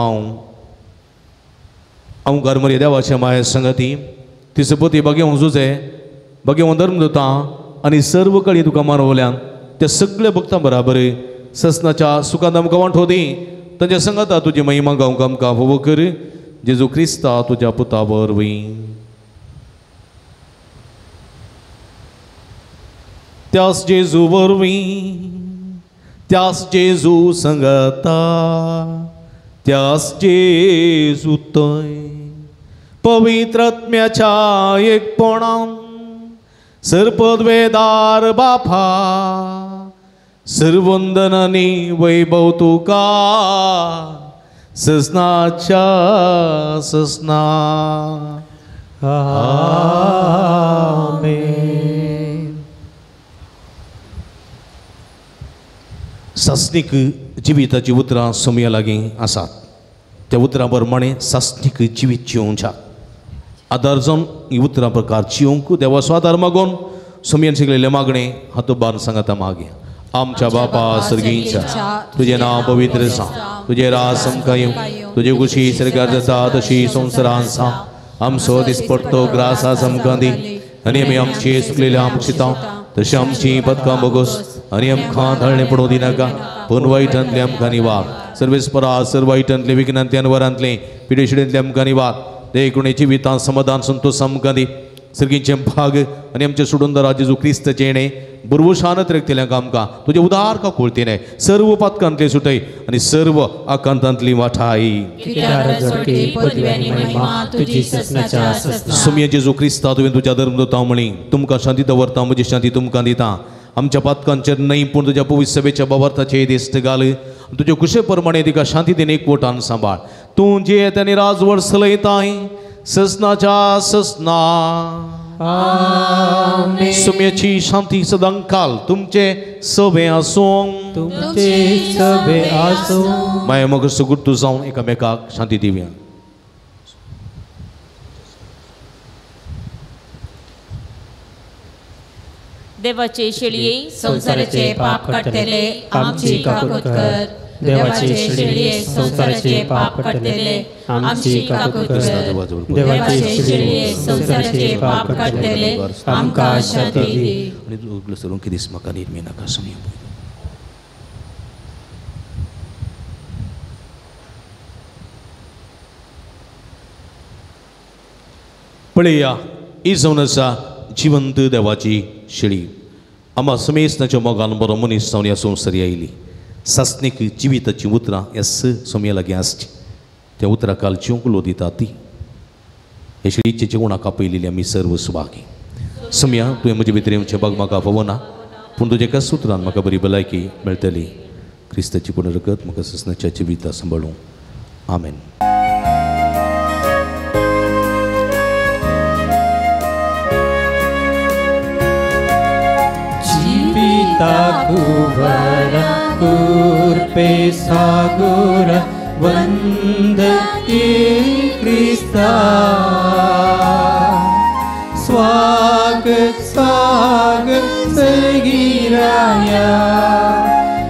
ओंकार मरे देवाच्या माये संगती तिसपती भाग्यवं जुजे भाग्यवं धर्मदूता आनी सर्व कळी तुका मानवल्यान त्या सगळ्या भक्तां बराबर ससनाच्या सुखांत आमकां वांटो दी. तांच्या संगता तुजी महिमा गावंक आमकां फोव कर. जेजू क्रिस्ता तुज्या पुता वरवीं. त्यास जेजू वरवीं, त्यास जेजू संगता, त्यास जेजू तय पवित्रत्म्याच्या एकपणान सर्पद्वेदार बापा सर्वंदनांनी वैभव तुका ससनाच्या ससना. आमेन. सासणीक जिविताची उतरां सोमया लागीं आसात. त्या उतरां प्रमाणे सासणीक जिवीत जिवोवच्या आदार जावन ही उतरां प्रकार जिवंक देवाचो आदार मागून सोमयान शिकलेले मागणे हातोबार सांगाता मागे. आमच्या बापा सर्गीच्या तुझे नाव पवित्र सा, तुझे राज समका येवं, तुझे कुशी सरकार जाता तशी संवसारान सा. आमचो दिसपडटो ग्रास समका दी आनी आमी आमची सुकलेल्या आमचिता तशी आमची पदकां बोगोस आनी आमकां धाडणे पडूं दिनाका पूण वायटांतले आमकां निवार. सर्वेस्परा सर्व वायटांतले विघ्नांतले आनी वरांतले पिडेशिडेंतले आमकां निवार. देखून जिवितांत समाधान संतोष आमकां दी. सर्गीचे भाग आनी आमचे सोडून जेजू क्रिस्ताचे येणे बरोबर शानत रखतल्यांक आमकां तुजे उदार का कोळतीने सर्व पातकांतले सुटय आनी सर्व आकांतांतली वाठाई. सोमया जेजू क्रिस्ता तुवें तुज्या धर्मदूता म्हणी तुमकां शांती दवरता, म्हजी शांती तुमकां दिता. आमच्या पातकांचेर न्हय पूण तुज्या पवित्र सभेच्या बाबार्थाचे दिश्ट घाल. तुजे कुशे प्रमाणे तिका शांती दिन एकवटान सांबाळ. तूं जे येतानी राजवट चलयताय ससनाच्या ससना. सोम्याची शांती सदां काल तुमचे सभे आसूं, तुमचे सभे आसूं. माया मोग सुगुट्टू जावन एकामेकाक शांती दिवया. देवाचे शेळये संसाराचे पाप काडटले आमची काकूट कर. देवाचे शेळये संसाराचे पाप काडटले आमची काकूट कर. देवाचे शेळये संसाराचे पाप काडटले आमकां शांती दी. आणि तू सरून किती स्मका निर्मिनाका समया. पळया ही जावन आसा जिवंत देवाची शेळी. आम्हा समेस्ताच्या मोगान बरो मनीस जावन ह्या संवसारी आयली. सासणीक जिविताची उतरां ह्या सोमया लागीं आसची. त्या उतरां काल जिवंक दिता ती हे शेळीचे जेवणाक आपयलेली आमी सर्व सुभागी. सोमया तुवें म्हजे भितर येवचें भाग म्हाका फोवना पूण तुजे एका सुत्रान म्हाका बरी भलायकी मेळटली. क्रिस्ताची पुनरगत म्हाका ससनाच्या जिविता सांबाळूं. आमेन. Takuvara kurpe sagura vandati Krista. Swagat swagat sagiraya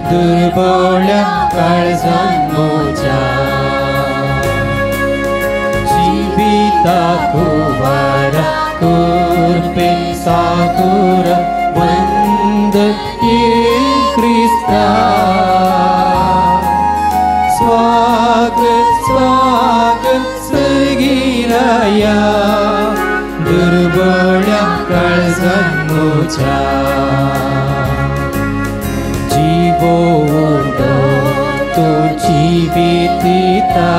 durbolya karzan moja. Jivita kuvara kurpe sagura Krista. Swagat swagat sagiraya durbolya karzan moja. Jivo undo tu jivitita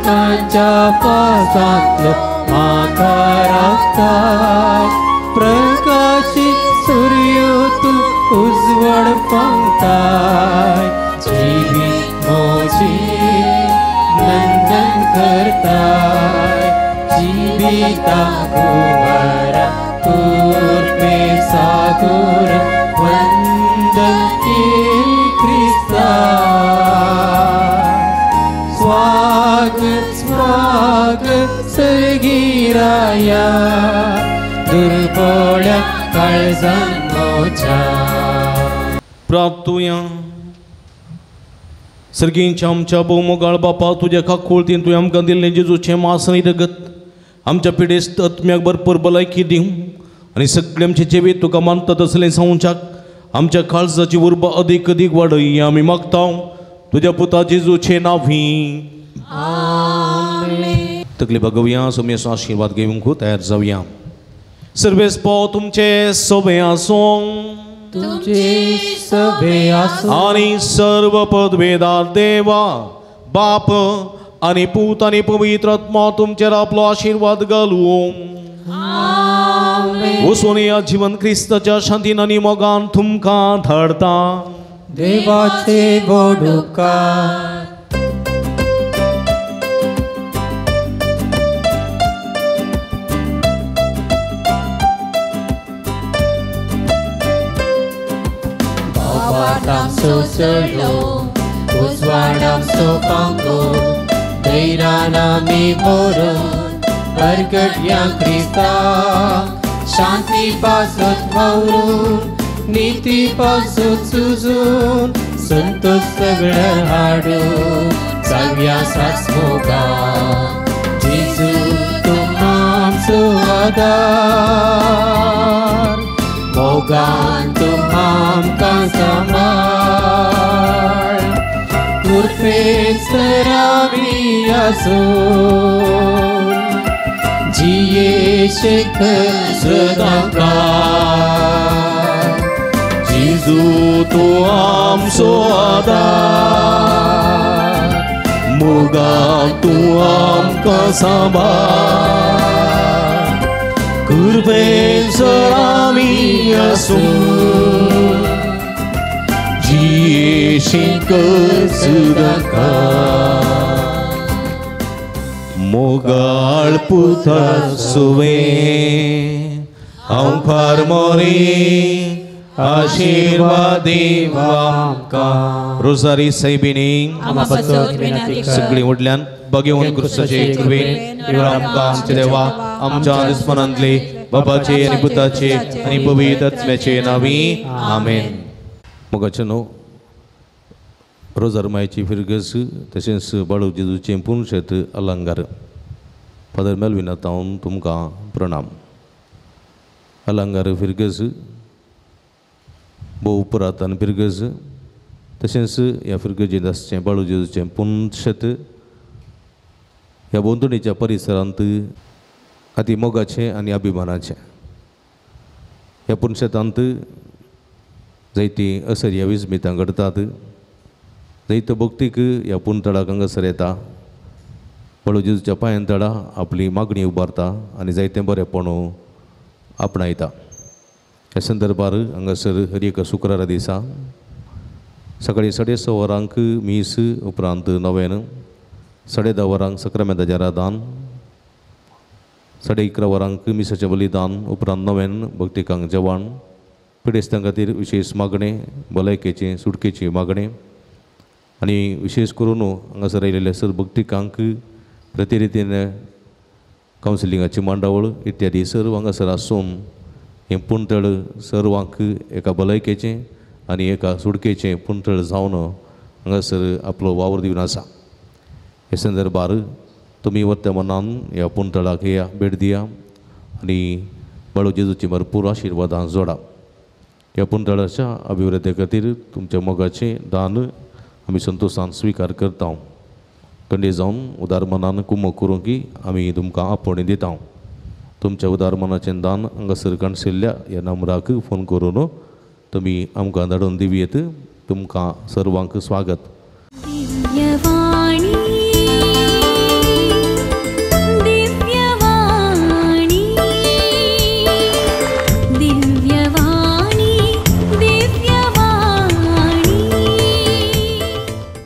पापांच्या पासांतलो म्हाका राखताय प्रकाशीत सूर्य तूं उजवड पावताय जिवीत म्हजें नंदन करताय जिविताक बरा कुर्बे सागोर वंदन क्रिस्ता स्वागत स्वागत सर्गीराया दुर्बळ्या काळजान मोच्या प्रार्थुया सर्गींच्या आमच्या भोवमोगाळ बापा तुझ्या काकुळतीन तुवें आमकां दिल्लें जेजूचें मांस आनी रगत आमच्या पिडेस्त आत्म्याक भरपूर भलायकी दिवं आनी सगळे आमचे जिवीत तुका मानता तसलें संवचाक आमच्या काळजाची उर्बा अदीक अदीक वाडय आमी मागता तुझ्या पुता जेजूचे नांवी तकली बगवया सोमेचो आशिर्वाद घेवंक तयार जावया सर्वेस्पो तुमचे सोबे आसूं तुझे सभे आसूं आणि सर्व पदवेदार देवा बाप आणि पूत आणि पवित्र आत्मा तुमचेर आपलो आशीर्वाद घालूं वचून या जीवन क्रिस्ताच्या शांतीन आनी मोगान तुमकां धाडता देवाचे व्हड उपकार Babatamso serlo, uzwadamso pango, deiranami moron, pergedya Krista, shanti pasut vaurun, नीती पासून सुजून संतोष सगळं हाडून जाऊया सासमोगा जेजू तुम आमचो आदार मोगान तुम आमकां सांबाळ कृपेन सरावी आसून जिये शेखर सदांकाळ जेजू तू आमचो आदार मोगान तू आमकां सांबाळ कृपेन सर आमी आसूं जिये शेखर सदांकाळ मोगाळ पुता सुवे हांव फार्मोरी आशीर्वाद देवांका रोजारी सायबिणी सगळी उडल्यान बगेवन क्रिस्ताचे कृपेन आमकां आमचे देवा आमच्या दुस्मनांतले बापाचे आनी पुताचे आनी पवित्र आत्म्याचे नांवी आमेन मोगाचे न्हू रोजार मायेची फिरगस तशेंच बाळू जेजूचे पुनशेत अलंकार फादर मेल्विना तावन तुमकां प्रणाम अलंकार फिरगस भोव पुरातन फिरगस तशेंच ह्या फिरगेचें आसचें बाळू जेजूचें पुनशेत ह्या बोंदणीच्या परिसरांत अति मोगाचें आनी अभिमानाचें ह्या पुनशेतांत जायतीं असर्या विस्मितां घडटात जायत्यो भक्तीक ह्या पुनतळाक हांगासर येता बाळू जेजूच्या पांयांतळा आपली मागणी उबारता आनी जायतें बरेंपण आपणायता ह्या संदर्भार हांगासर हर एक शुक्रारा दिसा सकाळीं 6:30 वरांक मीस उपरांत नवेन 10:30 वरांक सक्रामेंताचें आराधन 11:30 वरांक मिसाचें बलिदान उपरांत नवेन भक्तिकांक जेवण पिडेस्तां खातीर विशेश मागणें भलायकेचें सुटकेची मागणें आनी विशेश करून हांगासर आयिल्ल्या सर भक्तिकांक प्रतिरितीन कावन्सिलिंगाची मांडावळ इत्यादी सर्व हांगासर आसून हें पुनतळ सर्वांक एका भलायकेचें आनी एका सुटकेचें पुनतळ जावन हांगासर आपलो वावर दिवन आसा हे संदर्भार तुमी वर्तमानान ह्या पुनतळाक येया भेट दिया आनी बाळू जेजूची भरपूर आशिर्वादां जोडा ह्या पुनतळाच्या अभिवृद्धी खातीर तुमच्या मोगाचें दान आमी संतोशान स्विकार करता कंडे जावन उदार मनान कुमक करूं की आमी तुमकां आपोवणें दिता तुमच्या उदार मनाचें दान हांगासर कणसिल्ल्या ह्या नंबराक फोन करून तुमी आमकां धाडून दिवयेत तुमकां सर्वांक स्वागत